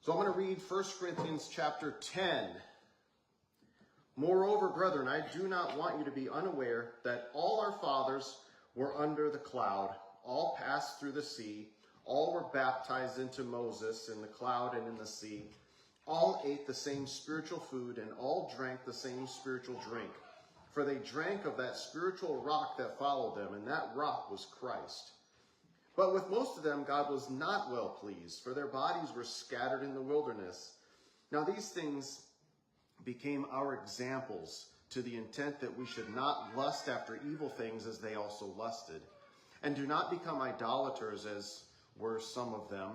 So I'm going to read 1 Corinthians chapter 10. Moreover, brethren, I do not want you to be unaware that all our fathers were under the cloud, all passed through the sea, all were baptized into Moses in the cloud and in the sea, all ate the same spiritual food, and all drank the same spiritual drink. For they drank of that spiritual rock that followed them, and that rock was Christ. But with most of them God was not well pleased, for their bodies were scattered in the wilderness. Now these things became our examples, to the intent that we should not lust after evil things as they also lusted. And do not become idolaters, as were some of them.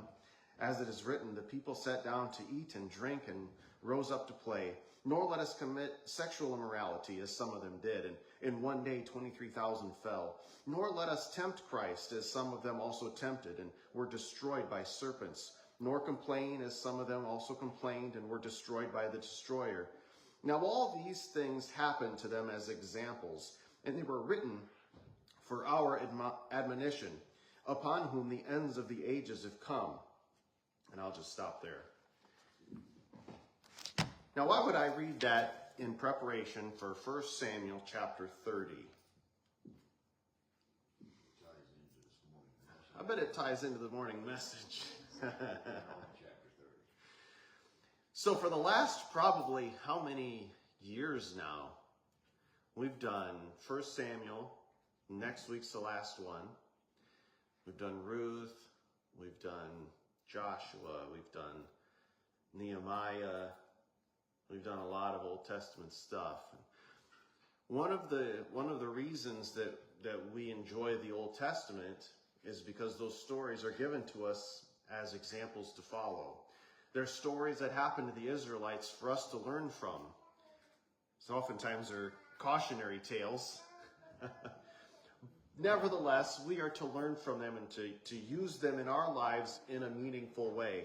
As it is written, the people sat down to eat and drink and rose up to play. Nor let us commit sexual immorality, as some of them did, and in one day 23,000 fell. Nor let us tempt Christ, as some of them also tempted, and were destroyed by serpents. Nor complain, as some of them also complained, and were destroyed by the destroyer. Now all these things happened to them as examples, and they were written for our admonition, upon whom the ends of the ages have come. And I'll just stop there. Now, why would I read that in preparation for 1 Samuel chapter 30? I bet it ties into the morning message. So for the last probably how many years now, we've done 1 Samuel. Next week's the last one. We've done Ruth. We've done Joshua, we've done Nehemiah, we've done a lot of Old Testament stuff. One of the reasons that we enjoy the Old Testament is because those stories are given to us as examples to follow. They're stories that happened to the Israelites for us to learn from. So oftentimes they're cautionary tales. Nevertheless, we are to learn from them and to use them in our lives in a meaningful way.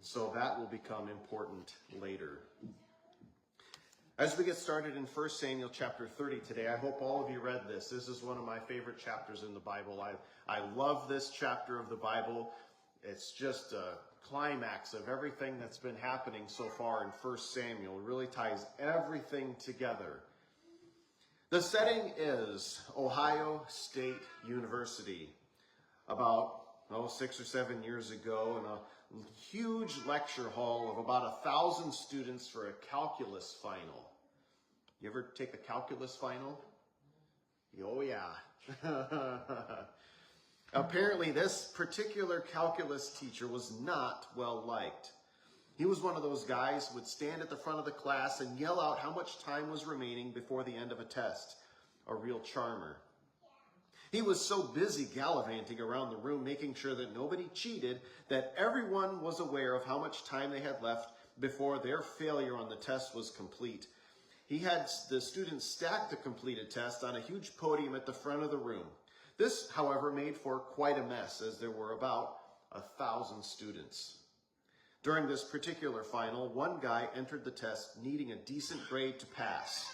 So that will become important later. As we get started in 1 Samuel chapter 30 today, I hope all of you read this. This is one of my favorite chapters in the Bible. I love this chapter of the Bible. It's just a climax of everything that's been happening so far in 1 Samuel. It really ties everything together. The setting is Ohio State University. About 6 or 7 years ago, in a huge lecture hall of about 1,000 students for a calculus final. You ever take a calculus final? Oh yeah. Apparently this particular calculus teacher was not well liked. He was one of those guys who would stand at the front of the class and yell out how much time was remaining before the end of a test. A real charmer. He was so busy gallivanting around the room, making sure that nobody cheated, that everyone was aware of how much time they had left before their failure on the test was complete. He had the students stack the completed test on a huge podium at the front of the room. This, however, made for quite a mess, as there were about 1,000 students. During this particular final, one guy entered the test needing a decent grade to pass.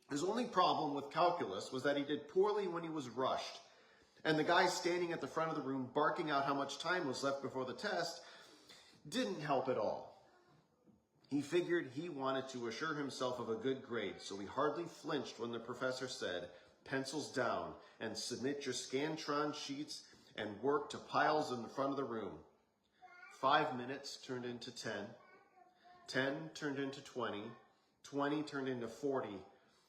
His only problem with calculus was that he did poorly when he was rushed, and the guy standing at the front of the room barking out how much time was left before the test didn't help at all. He figured he wanted to assure himself of a good grade, so he hardly flinched when the professor said, "Pencils down and submit your Scantron sheets and work to piles in the front of the room." 5 minutes turned into 10. 10 turned into 20. 20 turned into 40.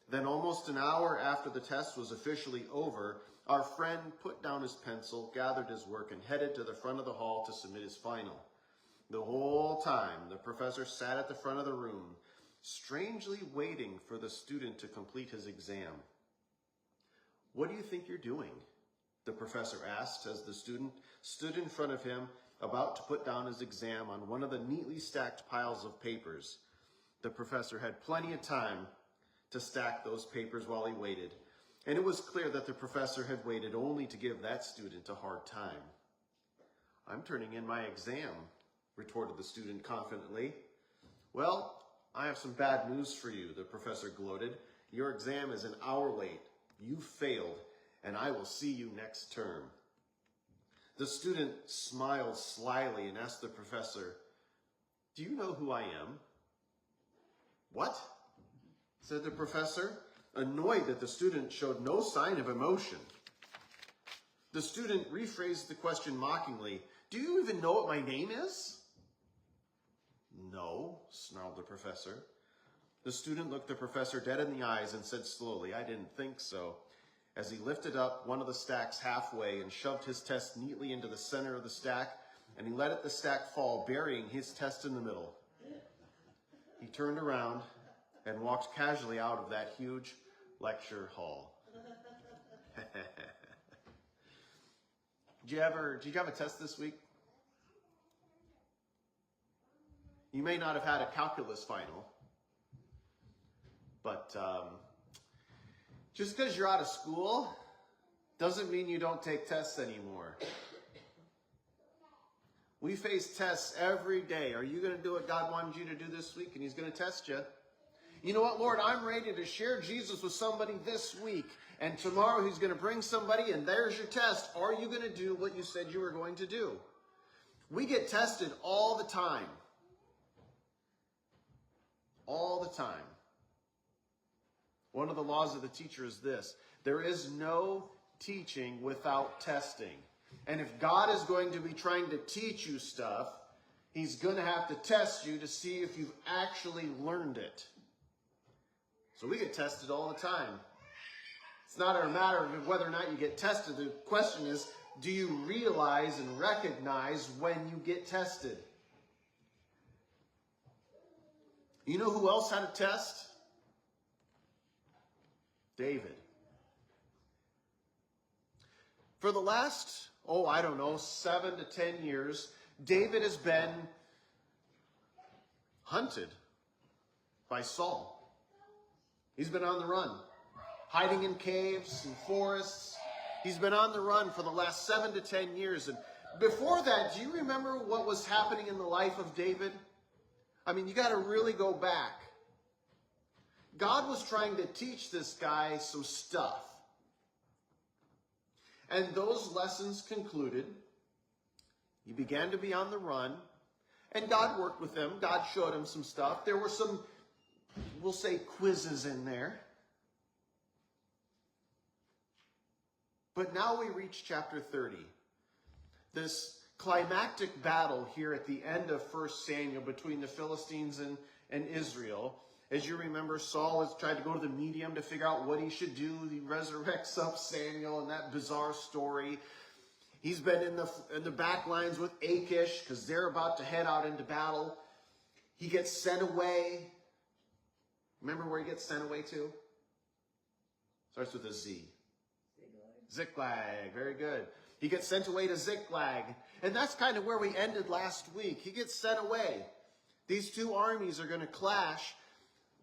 Then almost an hour after the test was officially over, our friend put down his pencil, gathered his work, and headed to the front of the hall to submit his final. The whole time, the professor sat at the front of the room, strangely waiting for the student to complete his exam. "What do you think you're doing?" the professor asked as the student stood in front of him, about to put down his exam on one of the neatly stacked piles of papers. The professor had plenty of time to stack those papers while he waited, and it was clear that the professor had waited only to give that student a hard time. "I'm turning in my exam," retorted the student confidently. "Well, I have some bad news for you," the professor gloated. "Your exam is an hour late. You failed, and I will see you next term." The student smiled slyly and asked the professor, Do you know who I am? What? Said the professor, annoyed that the student showed no sign of emotion. The student rephrased the question mockingly. Do you even know what my name is? No, snarled the professor. The student looked the professor dead in the eyes and said slowly, I didn't think so, as he lifted up one of the stacks halfway and shoved his test neatly into the center of the stack, and he let the stack fall, burying his test in the middle. He turned around and walked casually out of that huge lecture hall. Did you have a test this week? You may not have had a calculus final, but just because you're out of school doesn't mean you don't take tests anymore. We face tests every day. Are you going to do what God wanted you to do this week? And He's going to test you. You know what, Lord, I'm ready to share Jesus with somebody this week. And tomorrow He's going to bring somebody, and there's your test. Are you going to do what you said you were going to do? We get tested all the time. All the time. One of the laws of the teacher is this: there is no teaching without testing. And if God is going to be trying to teach you stuff, He's going to have to test you to see if you've actually learned it. So we get tested all the time. It's not a matter of whether or not you get tested. The question is, do you realize and recognize when you get tested? You know who else had a test? David. For the last, 7 to 10 years, David has been hunted by Saul. He's been on the run, hiding in caves and forests. He's been on the run for the last 7 to 10 years. And before that, do you remember what was happening in the life of David? I mean, you got to really go back. God was trying to teach this guy some stuff. And those lessons concluded. He began to be on the run, and God worked with him. God showed him some stuff. There were some, we'll say, quizzes in there. But now we reach chapter 30. This climactic battle here at the end of 1 Samuel between the Philistines and Israel. As you remember, Saul has tried to go to the medium to figure out what he should do. He resurrects up Samuel in that bizarre story. He's been in the back lines with Achish because they're about to head out into battle. He gets sent away. Remember where he gets sent away to? Starts with a Z. Ziklag. Very good. He gets sent away to Ziklag. And that's kind of where we ended last week. He gets sent away. These two armies are going to clash.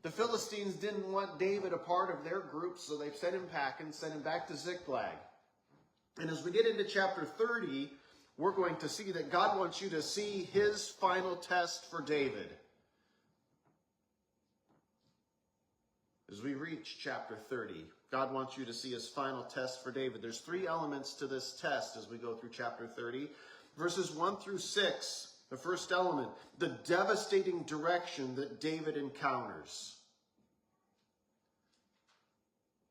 The Philistines didn't want David a part of their group, so they sent him packing, sent him back to Ziklag. And as we get into chapter 30, we're going to see that God wants you to see His final test for David. As we reach chapter 30, God wants you to see His final test for David. There's 3 elements to this test as we go through chapter 30. Verses 1 through 6, the first element, the devastating direction that David encounters.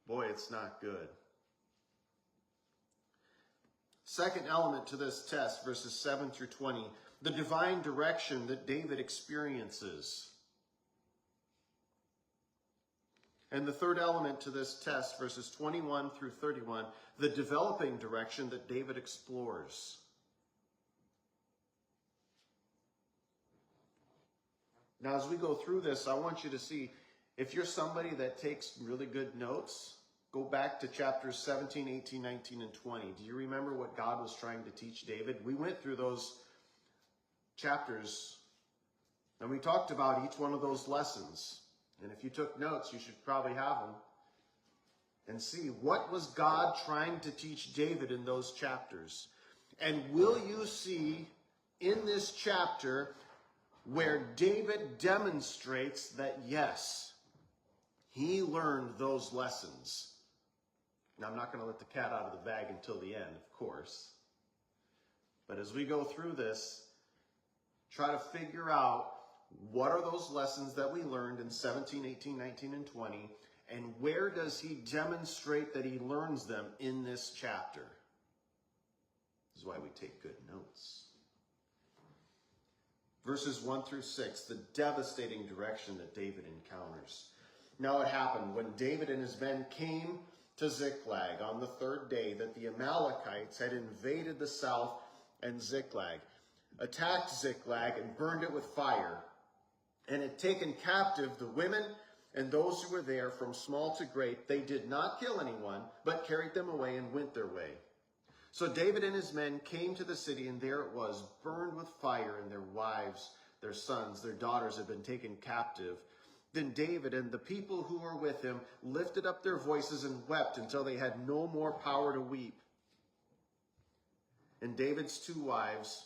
Boy, it's not good. Second element to this test, verses 7 through 20, the divine direction that David experiences. And the third element to this test, verses 21 through 31, the developing direction that David explores. Now, as we go through this, I want you to see, if you're somebody that takes really good notes, go back to chapters 17, 18, 19, and 20. Do you remember what God was trying to teach David? We went through those chapters, and we talked about each one of those lessons. And if you took notes, you should probably have them. And see, what was God trying to teach David in those chapters? And will you see in this chapter where David demonstrates that, yes, he learned those lessons. Now, I'm not going to let the cat out of the bag until the end, of course. But as we go through this, try to figure out What are those lessons that we learned in 17, 18, 19, and 20? And where does he demonstrate that he learns them in this chapter? This is why we take good notes. Verses 1 through 6, the devastating direction that David encounters. Now it happened when David and his men came to Ziklag on the third day that the Amalekites had invaded the south and Ziklag, attacked Ziklag and burned it with fire, and had taken captive the women and those who were there from small to great. They did not kill anyone, but carried them away and went their way. So David and his men came to the city, and there it was, burned with fire, and their wives, their sons, their daughters had been taken captive. Then David and the people who were with him lifted up their voices and wept until they had no more power to weep. And David's two wives,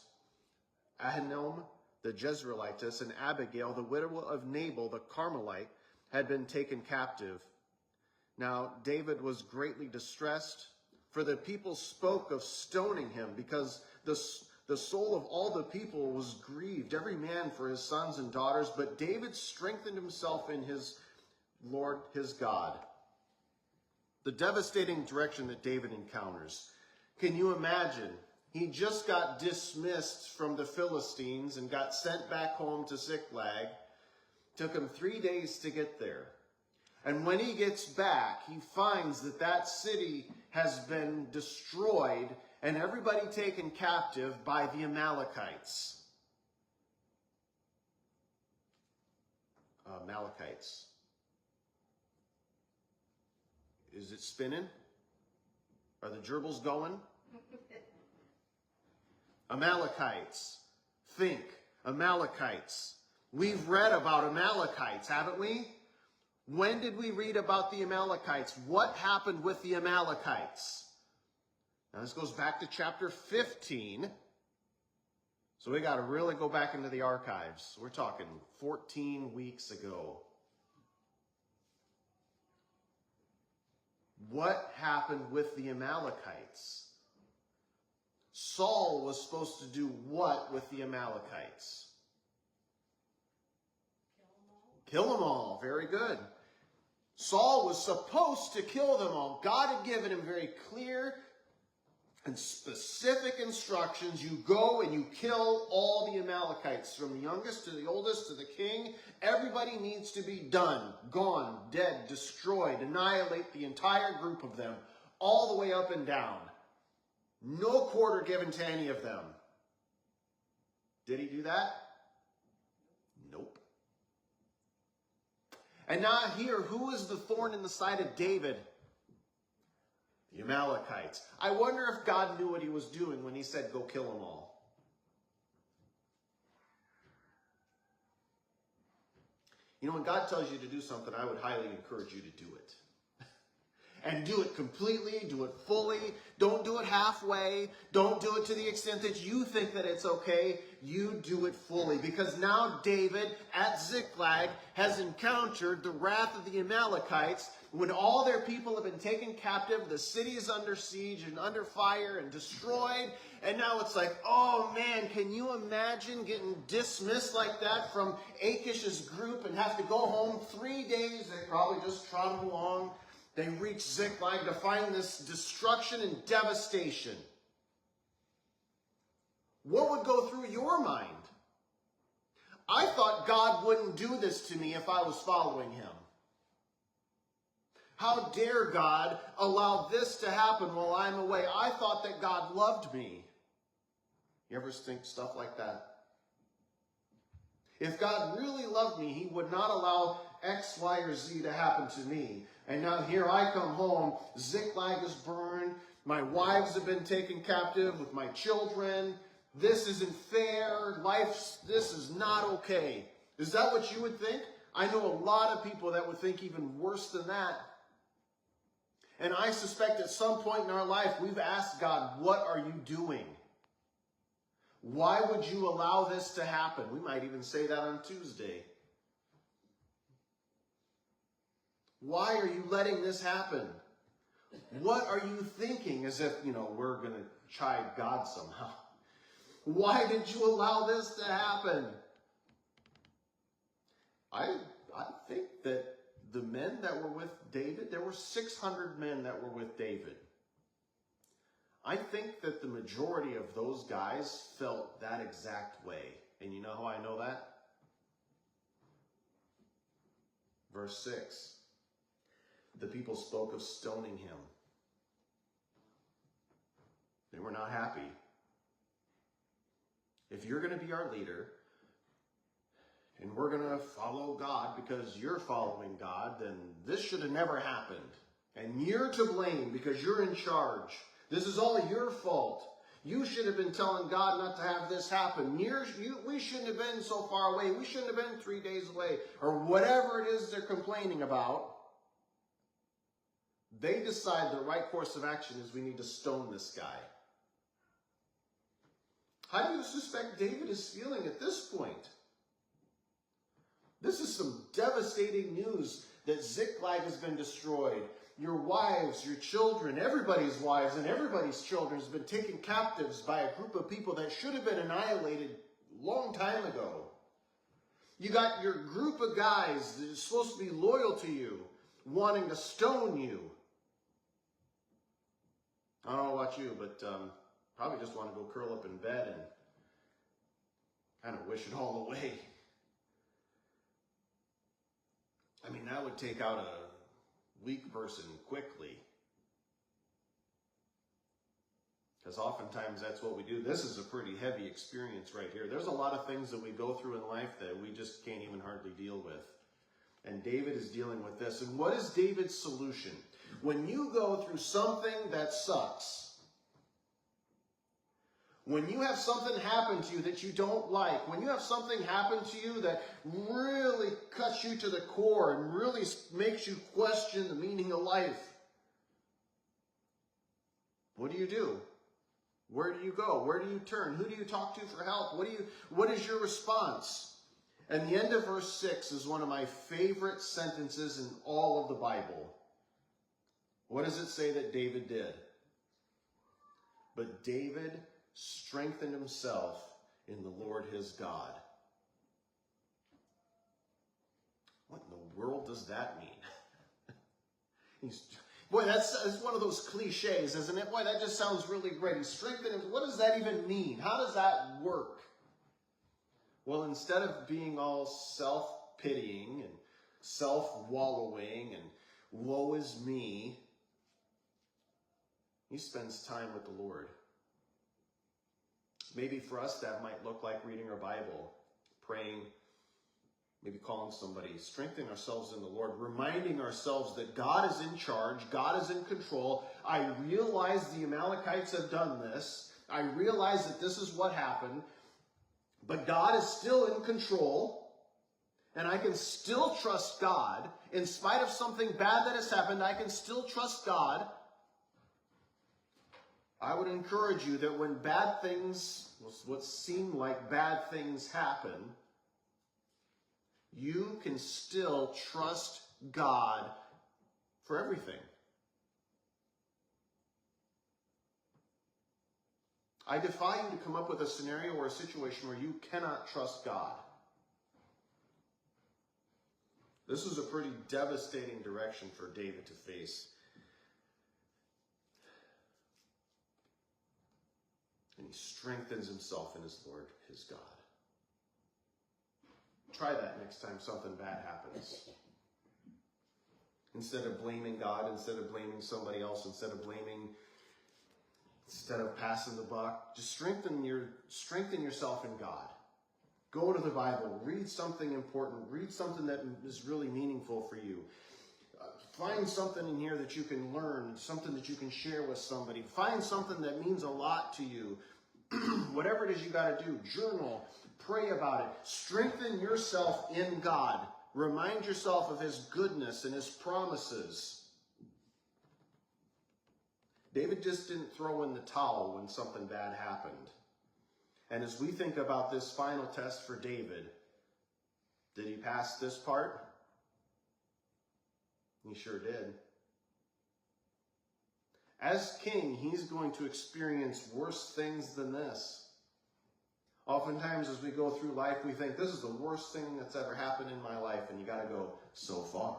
Ahinoam the Jezreelitess and Abigail, the widow of Nabal the Carmelite, had been taken captive. Now David was greatly distressed, for the people spoke of stoning him, because the soul of all the people was grieved, every man for his sons and daughters. But David strengthened himself in his Lord his God. The devastating direction that David encounters. Can you imagine? He just got dismissed from the Philistines and got sent back home to Ziklag. Took him 3 days to get there. And when he gets back, he finds that that city has been destroyed and everybody taken captive by the Amalekites. Amalekites. Is it spinning? Are the gerbils going? Amalekites. Think. Amalekites. We've read about Amalekites, haven't we? When did we read about the Amalekites? What happened with the Amalekites? Now this goes back to chapter 15. So we got to really go back into the archives. We're talking 14 weeks ago. What happened with the Amalekites? Saul was supposed to do what with the Amalekites? Kill them all. Very good. Saul was supposed to kill them all. God had given him very clear and specific instructions. You go and you kill all the Amalekites, from the youngest to the oldest to the king. Everybody needs to be done, gone, dead, destroyed, annihilate the entire group of them, all the way up and down. No quarter given to any of them. Did he do that? Nope. And now here, who is the thorn in the side of David? The Amalekites. I wonder if God knew what he was doing when he said, go kill them all. You know, when God tells you to do something, I would highly encourage you to do it. And do it completely, do it fully. Don't do it halfway. Don't do it to the extent that you think that it's okay. You do it fully. Because now David at Ziklag has encountered the wrath of the Amalekites. When all their people have been taken captive, the city is under siege and under fire and destroyed. And now it's like, oh man, can you imagine getting dismissed like that from Achish's group and have to go home 3 days? They probably just trotted along. They reach Ziklag to find this destruction and devastation. What would go through your mind? I thought God wouldn't do this to me if I was following him. How dare God allow this to happen while I'm away? I thought that God loved me. You ever think stuff like that? If God really loved me, he would not allow X, Y, or Z to happen to me. And now here I come home, Ziklag is burned, my wives have been taken captive with my children. This isn't fair, this is not okay. Is that what you would think? I know a lot of people that would think even worse than that. And I suspect at some point in our life, we've asked God, what are you doing? Why would you allow this to happen? We might even say that on Tuesday. Why are you letting this happen? What are you thinking? As if, we're going to chide God somehow. Why did you allow this to happen? I think that the men that were with David, there were 600 men that were with David. I think that the majority of those guys felt that exact way. And you know how I know that? Verse 6. The people spoke of stoning him. They were not happy. If you're going to be our leader, and we're going to follow God because you're following God, then this should have never happened. And you're to blame because you're in charge. This is all your fault. You should have been telling God not to have this happen. We shouldn't have been so far away. We shouldn't have been 3 days away. Or whatever it is they're complaining about. They decide the right course of action is we need to stone this guy. How do you suspect David is feeling at this point? This is some devastating news that Ziklag has been destroyed. Your wives, your children, everybody's wives and everybody's children has been taken captives by a group of people that should have been annihilated a long time ago. You got your group of guys that are supposed to be loyal to you, wanting to stone you. I don't know about you, but probably just want to go curl up in bed and kind of wish it all away. I mean, that would take out a weak person quickly. Because oftentimes that's what we do. This is a pretty heavy experience right here. There's a lot of things that we go through in life that we just can't even hardly deal with. And David is dealing with this. And what is David's solution? When you go through something that sucks, when you have something happen to you that you don't like, when you have something happen to you that really cuts you to the core and really makes you question the meaning of life, what do? Where do you go? Where do you turn? Who do you talk to for help? What is your response? And the end of verse 6 is one of my favorite sentences in all of the Bible. What does it say that David did? But David strengthened himself in the Lord his God. What in the world does that mean? Boy, that's one of those cliches, isn't it? Boy, that just sounds really great. He strengthened him. What does that even mean? How does that work? Well, instead of being all self-pitying and self-wallowing and woe is me, he spends time with the Lord. Maybe for us that might look like reading our Bible, praying, maybe calling somebody, strengthening ourselves in the Lord, reminding ourselves that God is in charge, God is in control. I realize the Amalekites have done this. I realize that this is what happened, but God is still in control, and I can still trust God. In spite of something bad that has happened, I can still trust God. I would encourage you that when bad things, what seem like bad things happen, you can still trust God for everything. I defy you to come up with a scenario or a situation where you cannot trust God. This is a pretty devastating direction for David to face. And he strengthens himself in his Lord, his God. Try that next time something bad happens. Instead of blaming God, instead of blaming somebody else, instead of passing the buck, just strengthen yourself in God. Go to the Bible, read something important, read something that is really meaningful for you. Find something in here that you can learn, something that you can share with somebody. Find something that means a lot to you. Whatever it is you got to do, journal, pray about it. Strengthen yourself in God. Remind yourself of his goodness and his promises. David just didn't throw in the towel when something bad happened. And as we think about this final test for David, did he pass this part? He sure did. As king, he's going to experience worse things than this. Oftentimes as we go through life, we think this is the worst thing that's ever happened in my life, and you got to go, so far.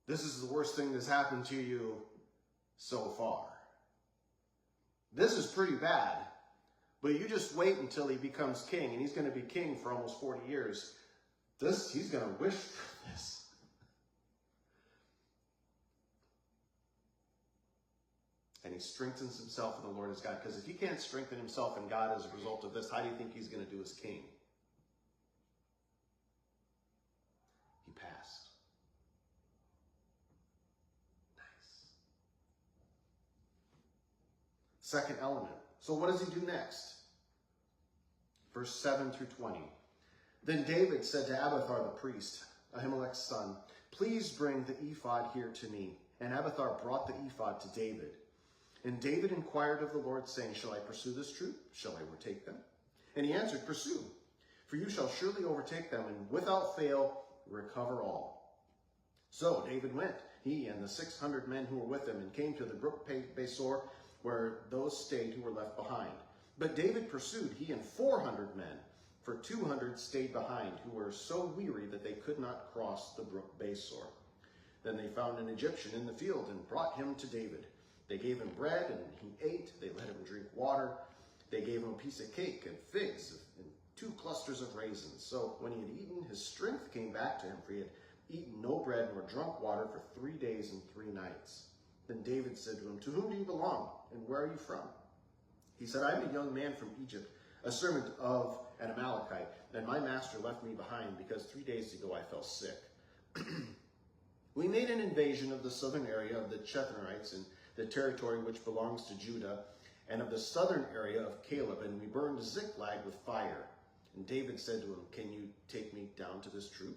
This is the worst thing that's happened to you so far. This is pretty bad, but you just wait until he becomes king, and he's going to be king for almost 40 years. He's going to wish for this. And he strengthens himself in the Lord as God. Because if he can't strengthen himself in God as a result of this, how do you think he's going to do as king? He passed. Nice. Second element. So what does he do next? Verse 7 through 20. Then David said to Abiathar the priest, Ahimelech's son, please bring the ephod here to me. And Abiathar brought the ephod to David. And David inquired of the Lord, saying, shall I pursue this troop? Shall I overtake them? And he answered, pursue, for you shall surely overtake them, and without fail recover all. So David went, he and the 600 men who were with him, and came to the brook Besor, where those stayed who were left behind. But David pursued, he and 400 men, for 200 stayed behind, who were so weary that they could not cross the brook Besor. Then they found an Egyptian in the field, and brought him to David. They gave him bread, and he ate. They let him drink water. They gave him a piece of cake and figs and 2 clusters of raisins. So when he had eaten, his strength came back to him, for he had eaten no bread nor drunk water for 3 days and 3 nights. Then David said to him, to whom do you belong, and where are you from? He said, I am a young man from Egypt, a servant of an Amalekite, and my master left me behind, because 3 days ago I fell sick. We made an invasion of the southern area of the Chethonites, and the territory which belongs to Judah, and of the southern area of Caleb, and we burned Ziklag with fire. And David said to him, can you take me down to this troop?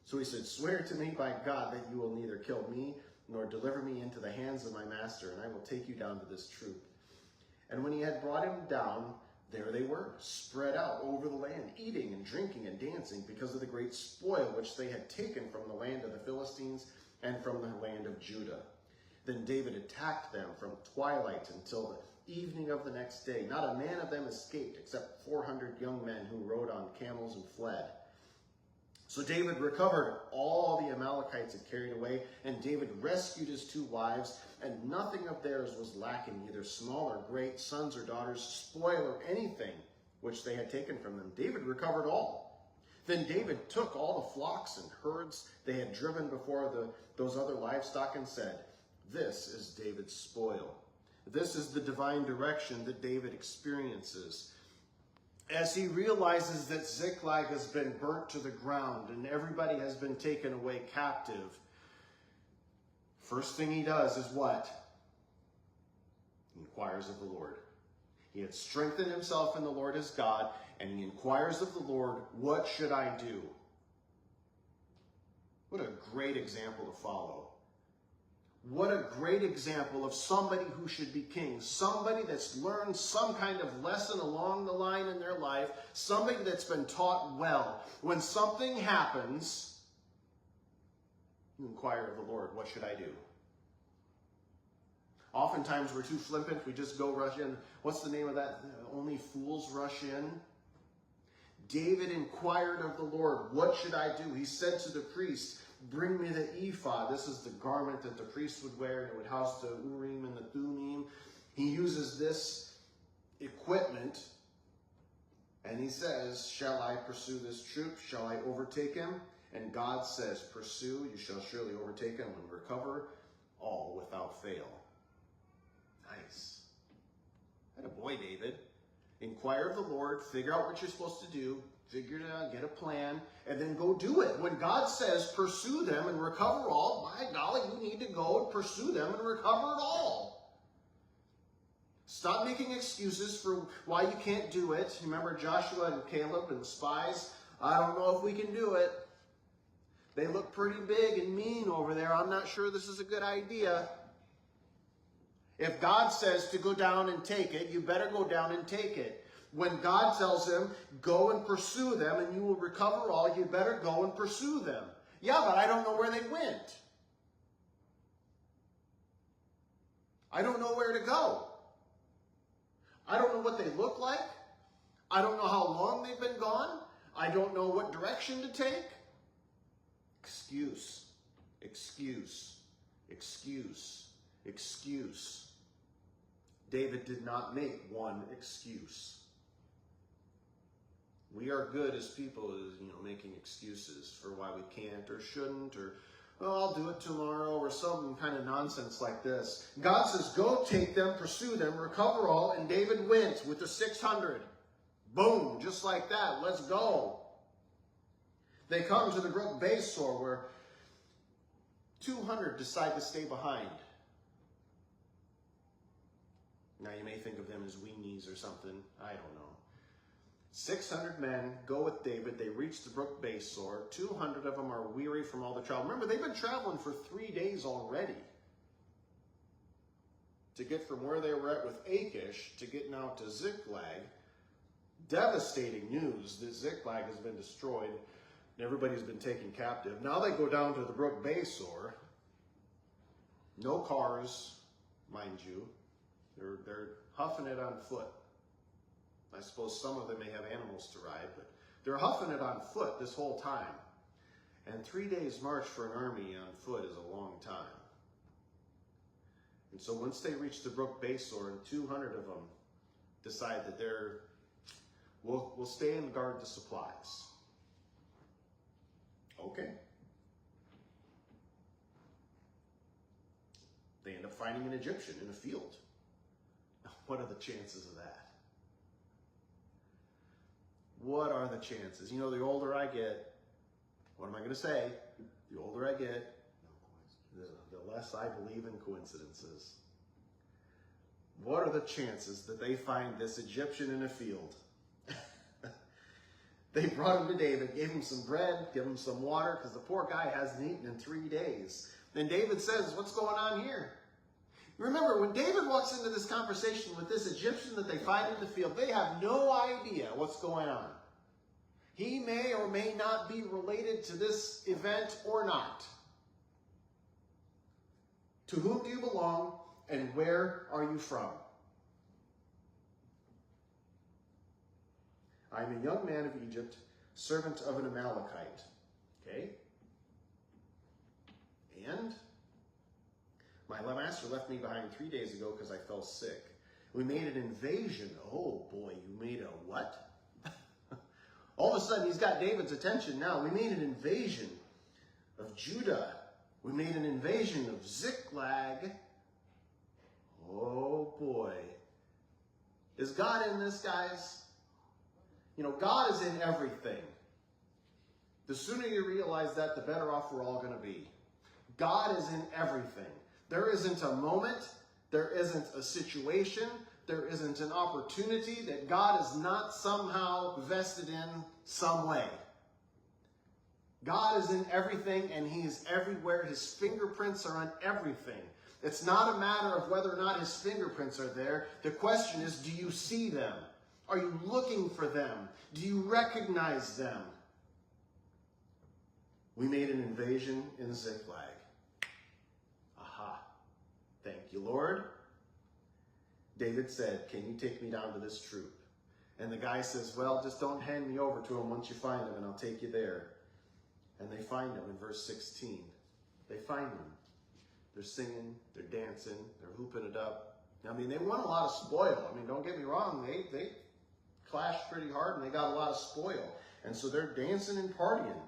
So he said, swear to me by God that you will neither kill me, nor deliver me into the hands of my master, and I will take you down to this troop. And when he had brought him down, there they were, spread out over the land, eating and drinking and dancing, because of the great spoil which they had taken from the land of the Philistines and from the land of Judah. Then David attacked them from twilight until the evening of the next day. Not a man of them escaped, except 400 young men who rode on camels and fled. So David recovered all the Amalekites had carried away, and David rescued his 2 wives, and nothing of theirs was lacking, neither small or great, sons or daughters, spoil or anything which they had taken from them. David recovered all. Then David took all the flocks and herds they had driven before those other livestock, and said, this is David's spoil. This is the divine direction that David experiences. As he realizes that Ziklag has been burnt to the ground and everybody has been taken away captive, first thing he does is what? He inquires of the Lord. He had strengthened himself in the Lord as God, and he inquires of the Lord, what should I do? What a great example to follow. What a great example of somebody who should be king. Somebody that's learned some kind of lesson along the line in their life. Somebody that's been taught well. When something happens, you inquire of the Lord, what should I do? Oftentimes we're too flippant. We just go rush in. What's the name of that? Only fools rush in. David inquired of the Lord, what should I do? He said to the priest, bring me the ephod. This is the garment that the priest would wear, and it would house the Urim and the Thummim. He uses this equipment, and he says, shall I pursue this troop? Shall I overtake him? And God says, pursue, you shall surely overtake him and recover all without fail. Nice. That a boy, David. Inquire of the Lord, figure out what you're supposed to do, figure it out, get a plan, and then go do it. When God says pursue them and recover all, by golly, you need to go and pursue them and recover it all. Stop making excuses for why you can't do it. Remember Joshua and Caleb and the spies? I don't know if we can do it. They look pretty big and mean over there. I'm not sure this is a good idea. If God says to go down and take it, you better go down and take it. When God tells him, go and pursue them and you will recover all, you better go and pursue them. Yeah, but I don't know where they went. I don't know where to go. I don't know what they look like. I don't know how long they've been gone. I don't know what direction to take. Excuse, excuse, excuse, excuse. David did not make one excuse. We are good as people as, making excuses for why we can't or shouldn't, or, oh, I'll do it tomorrow, or some kind of nonsense like this. God says, go take them, pursue them, recover all, and David went with the 600. Boom, just like that, let's go. They come to the brook Besor, where 200 decide to stay behind. Now you may think of them as weenies or something, I don't know. 600 men go with David. They reach the brook Besor. 200 of them are weary from all the travel. Remember, they've been traveling for 3 days already to get from where they were at with Achish to get now to Ziklag. Devastating news that Ziklag has been destroyed and everybody's been taken captive. Now they go down to the brook Besor. No cars, mind you. They're huffing it on foot. I suppose some of them may have animals to ride, but they're huffing it on foot this whole time. And 3 days march for an army on foot is a long time. And so once they reach the brook Besor, and 200 of them decide that we'll stay and guard the supplies. Okay. They end up finding an Egyptian in a field. What are the chances of that? What are the chances? The older I get, what am I going to say? The older I get, the less I believe in coincidences. What are the chances that they find this Egyptian in a field? They brought him to David, gave him some bread, gave him some water, because the poor guy hasn't eaten in 3 days. Then David says, what's going on here? Remember, when David walks into this conversation with this Egyptian that they find in the field, they have no idea what's going on. He may or may not be related to this event or not. To whom do you belong, and where are you from? I am a young man of Egypt, servant of an Amalekite. Okay? And my master left me behind 3 days ago because I fell sick. We made an invasion. Oh boy, you made a what? All of a sudden, he's got David's attention now. We made an invasion of Judah. We made an invasion of Ziklag. Oh boy. Is God in this, guys? God is in everything. The sooner you realize that, the better off we're all going to be. God is in everything. There isn't a moment, there isn't a situation, there isn't an opportunity that God is not somehow vested in some way. God is in everything, and he is everywhere. His fingerprints are on everything. It's not a matter of whether or not his fingerprints are there. The question is, do you see them? Are you looking for them? Do you recognize them? We made an invasion in Ziklag. Aha. Thank you, Lord. David said, can you take me down to this troop? And the guy says, well, just don't hand me over to him once you find him, and I'll take you there. And they find him in verse 16. They find him. They're singing, they're dancing, they're hooping it up. I mean, they won a lot of spoil. I mean, don't get me wrong, they clashed pretty hard and they got a lot of spoil. And so they're dancing and partying.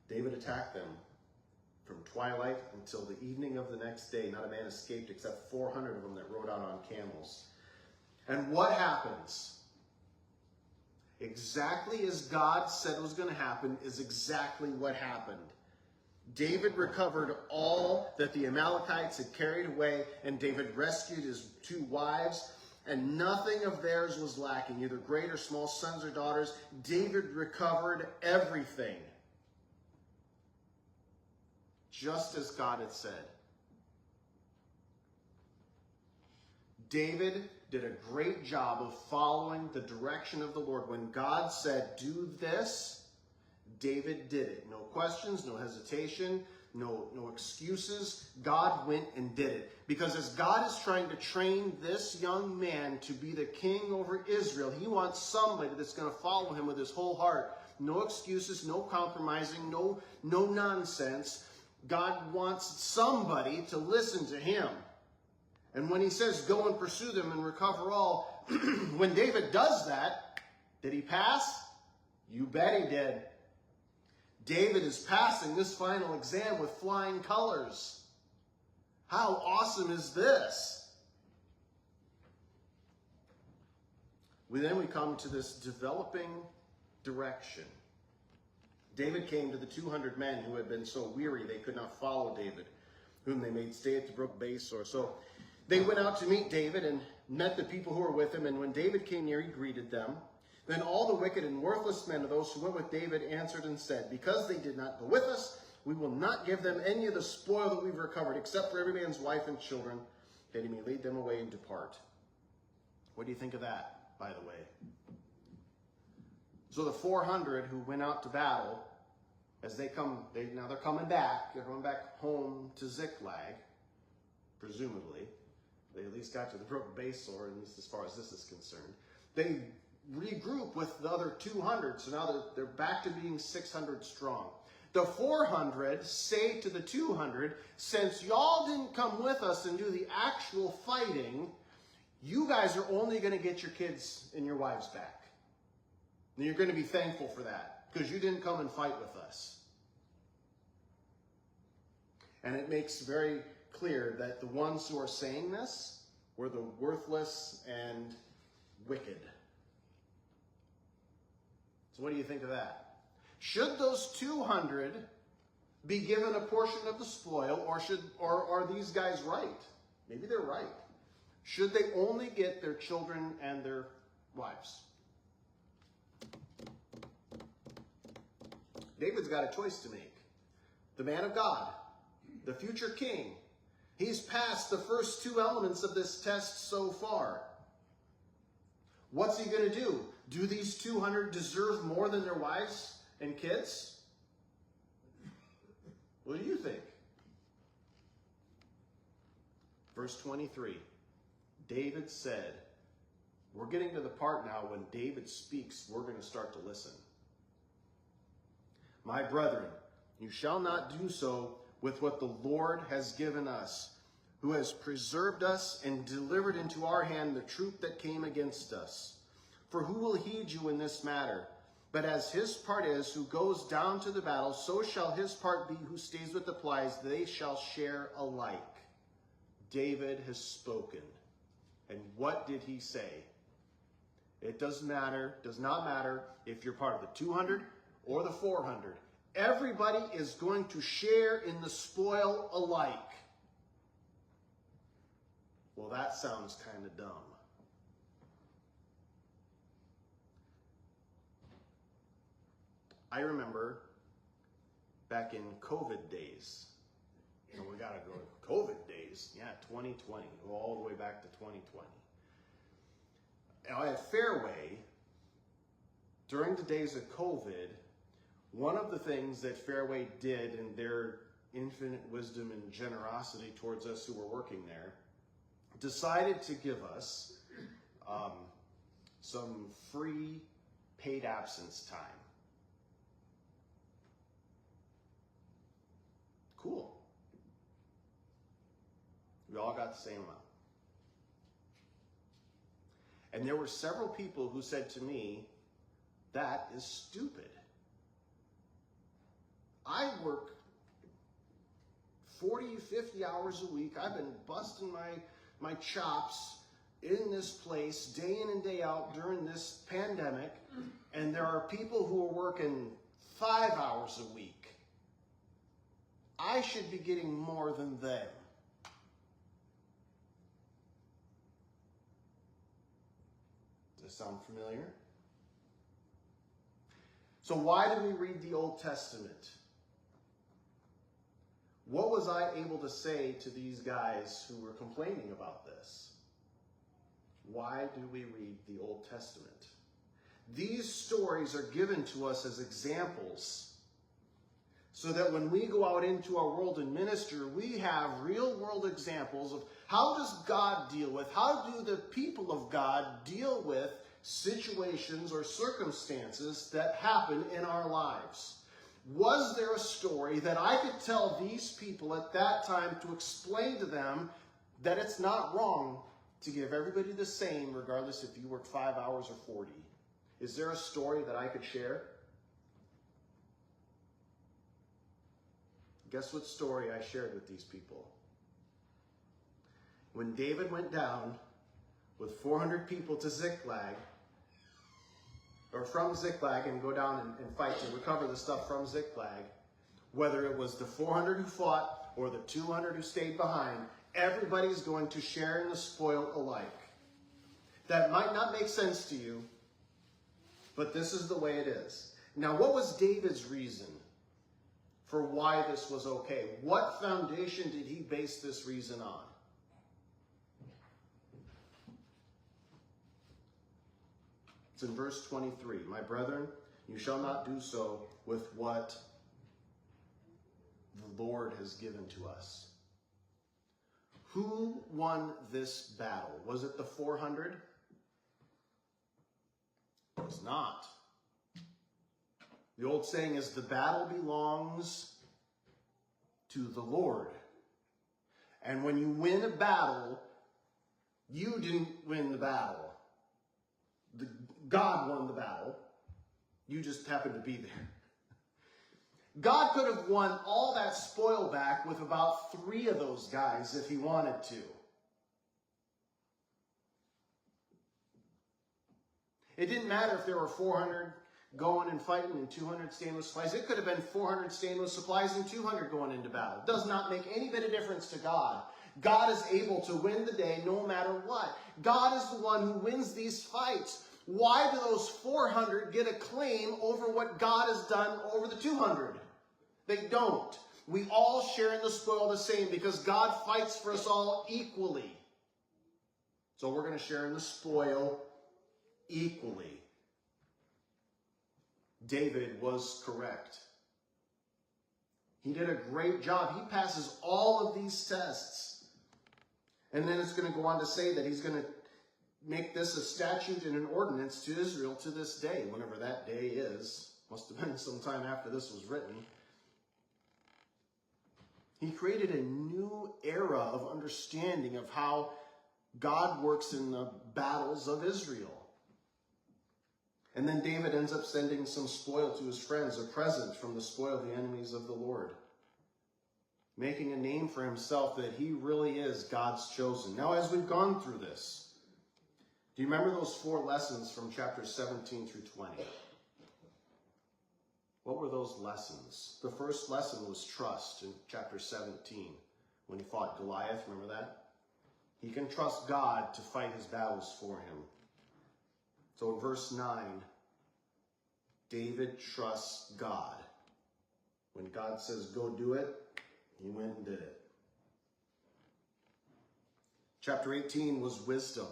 David attacked them from twilight until the evening of the next day. Not a man escaped except 400 of them that rode out on camels. And what happens? Exactly as God said was going to happen is exactly what happened. David recovered all that the Amalekites had carried away, and David rescued his 2 wives, and nothing of theirs was lacking, either great or small, sons or daughters. David recovered everything, just as God had said. David did a great job of following the direction of the Lord. When God said, do this, David did it. No questions, no hesitation, no excuses. God went and did it. Because as God is trying to train this young man to be the king over Israel, he wants somebody that's going to follow him with his whole heart. No excuses, no compromising, no nonsense. God wants somebody to listen to him. And when he says, go and pursue them and recover all, when David does that, did he pass? You bet he did. David is passing this final exam with flying colors. How awesome is this? Then we come to this developing direction. David came to the 200 men who had been so weary they could not follow David, whom they made stay at the brook Besor. So they went out to meet David and met the people who were with him. And when David came near, he greeted them. Then all the wicked and worthless men of those who went with David answered and said, because they did not go with us, we will not give them any of the spoil that we've recovered, except for every man's wife and children, that he may lead them away and depart. What do you think of that, by the way? So the 400 who went out to battle, as they're coming back. They're going back home to Ziklag, presumably. They at least got to the brook Besor, at least as far as this is concerned. They regroup with the other 200, so now they're back to being 600 strong. The 400 say to the 200, since y'all didn't come with us and do the actual fighting, you guys are only going to get your kids and your wives back. And you're going to be thankful for that, because you didn't come and fight with us. And it makes very clear that the ones who are saying this were the worthless and wicked. So what do you think of that? Should those 200 be given a portion of the spoil, or are these guys right? Maybe they're right. Should they only get their children and their wives? David's got a choice to make. The man of God, the future king, he's passed the first two elements of this test so far. What's he going to do? Do these 200 deserve more than their wives and kids? What do you think? Verse 23, David said, we're getting to the part now when David speaks, we're going to start to listen. My brethren, you shall not do so with what the Lord has given us, who has preserved us and delivered into our hand the troop that came against us. For who will heed you in this matter? But as his part is, who goes down to the battle, so shall his part be who stays with the plies. They shall share alike. David has spoken. And what did he say? It does not matter if you're part of the 200 or the 400. Everybody is going to share in the spoil alike. Well, that sounds kind of dumb. I remember back in COVID days, and we got to go to COVID days, 2020, go all the way back to 2020. Now at Fairway, during the days of COVID, one of the things that Fairway did in their infinite wisdom and generosity towards us who were working there, decided to give us some free paid absence time. Cool. We all got the same amount. And there were several people who said to me, that is stupid. I work 40, 50 hours a week. I've been busting my chops in this place day in and day out during this pandemic. And there are people who are working 5 hours a week. I should be getting more than them. Does this sound familiar? So why do we read the Old Testament? What was I able to say to these guys who were complaining about this? Why do we read the Old Testament? These stories are given to us as examples so that when we go out into our world and minister, we have real world examples of how does God deal with, how do the people of God deal with situations or circumstances that happen in our lives. Was there a story that I could tell these people at that time to explain to them that it's not wrong to give everybody the same, regardless if you work 5 hours or 40? Is there a story that I could share? Guess what story I shared with these people? When David went down with 400 people to Ziklag, or from Ziklag, and go down and fight to recover the stuff from Ziklag, whether it was the 400 who fought or the 200 who stayed behind, everybody's going to share in the spoil alike. That might not make sense to you, but this is the way it is. Now, what was David's reason for why this was okay? What foundation did he base this reason on? It's in verse 23. My brethren, you shall not do so with what the Lord has given to us. Who won this battle? Was it the 400? It was not. The old saying is, the battle belongs to the Lord. And when you win a battle, you didn't win the battle. God won the battle. You just happened to be there. God could have won all that spoil back with about 3 of those guys if he wanted to. It didn't matter if there were 400 going and fighting and 200 staying with supplies. It could have been 400 staying with supplies and 200 going into battle. It does not make any bit of difference to God. God is able to win the day no matter what. God is the one who wins these fights. Why do those 400 get a claim over what God has done over the 200? They don't. We all share in the spoil the same because God fights for us all equally. So we're going to share in the spoil equally. David was correct. He did a great job. He passes all of these tests. And then it's going to go on to say that he's going to make this a statute and an ordinance to Israel to this day, whenever that day is. Must have been sometime after this was written. He created a new era of understanding of how God works in the battles of Israel. And then David ends up sending some spoil to his friends, a present from the spoil of the enemies of the Lord, making a name for himself that he really is God's chosen. Now, as we've gone through this, do you remember those 4 lessons from chapters 17 through 20? What were those lessons? The first lesson was trust in chapter 17 when he fought Goliath. Remember that? He can trust God to fight his battles for him. So in verse 9, David trusts God. When God says, go do it, he went and did it. Chapter 18 was wisdom.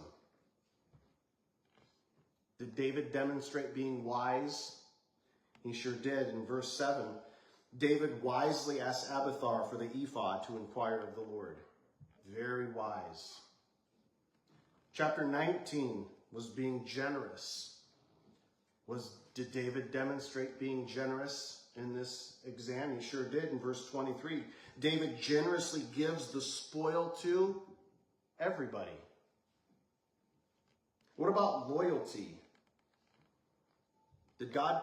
Did David demonstrate being wise? He sure did. In verse 7, David wisely asked Abiathar for the ephod to inquire of the Lord. Very wise. Chapter 19 was being generous. Did David demonstrate being generous in this exam? He sure did. In verse 23, David generously gives the spoil to everybody. What about loyalty? Did God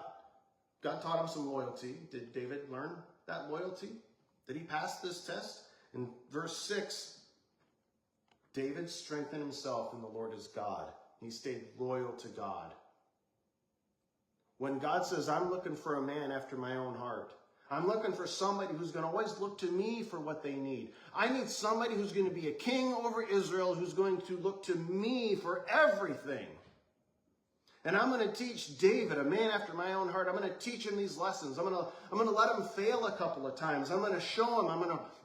taught him some loyalty. Did David learn that loyalty? Did he pass this test? In verse 6, David strengthened himself in the Lord his God. He stayed loyal to God. When God says, I'm looking for a man after my own heart, I'm looking for somebody who's going to always look to me for what they need. I need somebody who's going to be a king over Israel, who's going to look to me for everything. And I'm going to teach David, a man after my own heart, I'm going to teach him these lessons. I'm going to let him fail a couple of times. I'm going to show him. I'm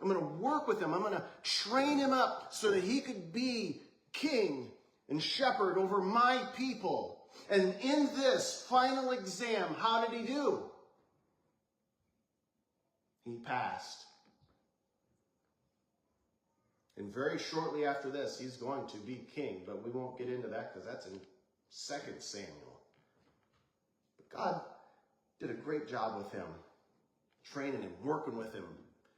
going to work with him. I'm going to train him up so that he could be king and shepherd over my people. And in this final exam, how did he do? He passed. And very shortly after this, he's going to be king, but we won't get into that because that's in 2 Samuel. But God did a great job with him, training him, working with him,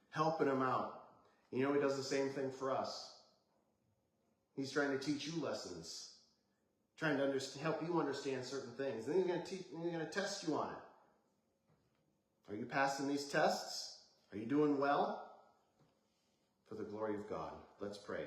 helping him out. You know, he does the same thing for us. He's trying to teach you lessons, trying to help you understand certain things. And he's going to test you on it. Are you passing these tests? Are you doing well? For the glory of God. Let's pray.